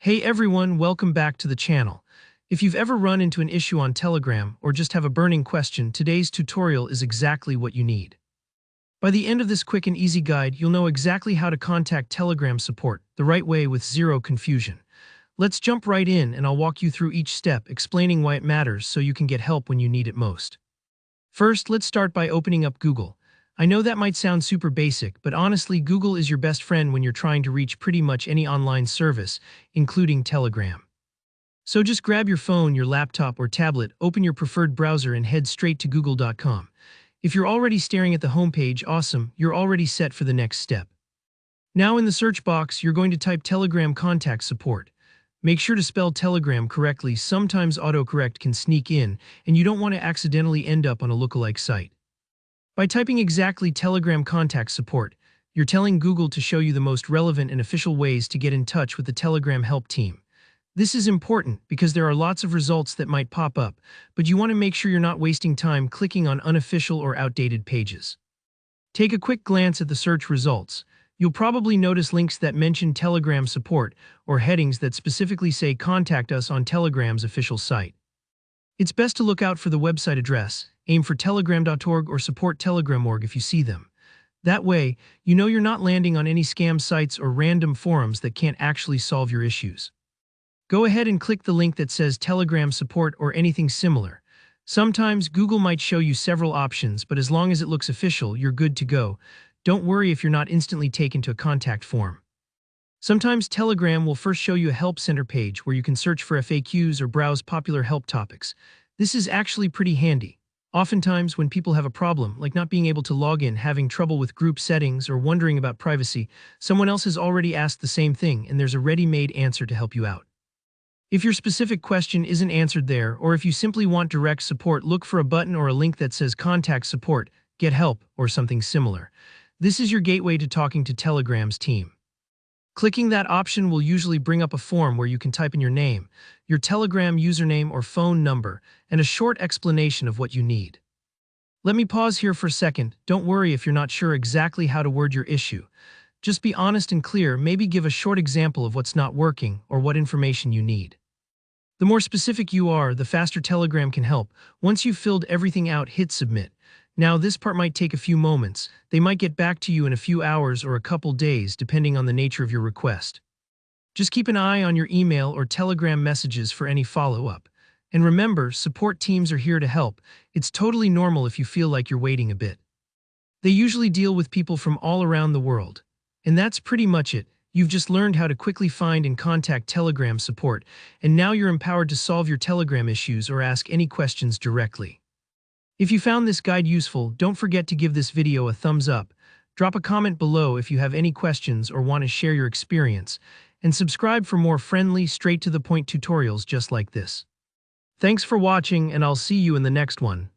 Hey everyone, welcome back to the channel. If you've ever run into an issue on Telegram or just have a burning question, today's tutorial is exactly what you need. By the end of this quick and easy guide, you'll know exactly how to contact Telegram support the right way with zero confusion. Let's jump right in and I'll walk you through each step, explaining why it matters so you can get help when you need it most. First, let's start by opening up Google. I know that might sound super basic, but honestly, Google is your best friend when you're trying to reach pretty much any online service, including Telegram. So just grab your phone, your laptop, or tablet, open your preferred browser, and head straight to google.com. If you're already staring at the homepage, awesome, you're already set for the next step. Now in the search box, you're going to type Telegram contact support. Make sure to spell Telegram correctly. Sometimes autocorrect can sneak in, and you don't want to accidentally end up on a lookalike site. By typing exactly Telegram contact support, you're telling Google to show you the most relevant and official ways to get in touch with the Telegram help team. This is important because there are lots of results that might pop up, but you want to make sure you're not wasting time clicking on unofficial or outdated pages. Take a quick glance at the search results. You'll probably notice links that mention Telegram support or headings that specifically say contact us on Telegram's official site. It's best to look out for the website address, aim for telegram.org or support telegram.org if you see them. That way, you know you're not landing on any scam sites or random forums that can't actually solve your issues. Go ahead and click the link that says Telegram support or anything similar. Sometimes Google might show you several options, but as long as it looks official, you're good to go. Don't worry if you're not instantly taken to a contact form. Sometimes Telegram will first show you a help center page where you can search for FAQs or browse popular help topics. This is actually pretty handy. Oftentimes, when people have a problem, like not being able to log in, having trouble with group settings, or wondering about privacy, someone else has already asked the same thing and there's a ready-made answer to help you out. If your specific question isn't answered there, or if you simply want direct support, look for a button or a link that says Contact Support, Get Help, or something similar. This is your gateway to talking to Telegram's team. Clicking that option will usually bring up a form where you can type in your name, your Telegram username or phone number, and a short explanation of what you need. Let me pause here for a second. Don't worry if you're not sure exactly how to word your issue. Just be honest and clear, maybe give a short example of what's not working or what information you need. The more specific you are, the faster Telegram can help. Once you've filled everything out, hit submit. Now, this part might take a few moments. They might get back to you in a few hours or a couple days, depending on the nature of your request. Just keep an eye on your email or Telegram messages for any follow-up. And remember, support teams are here to help. It's totally normal if you feel like you're waiting a bit. They usually deal with people from all around the world. And that's pretty much it. You've just learned how to quickly find and contact Telegram support, and now you're empowered to solve your Telegram issues or ask any questions directly. If you found this guide useful, don't forget to give this video a thumbs up, drop a comment below if you have any questions or want to share your experience, and subscribe for more friendly, straight-to-the-point tutorials just like this. Thanks for watching, and I'll see you in the next one.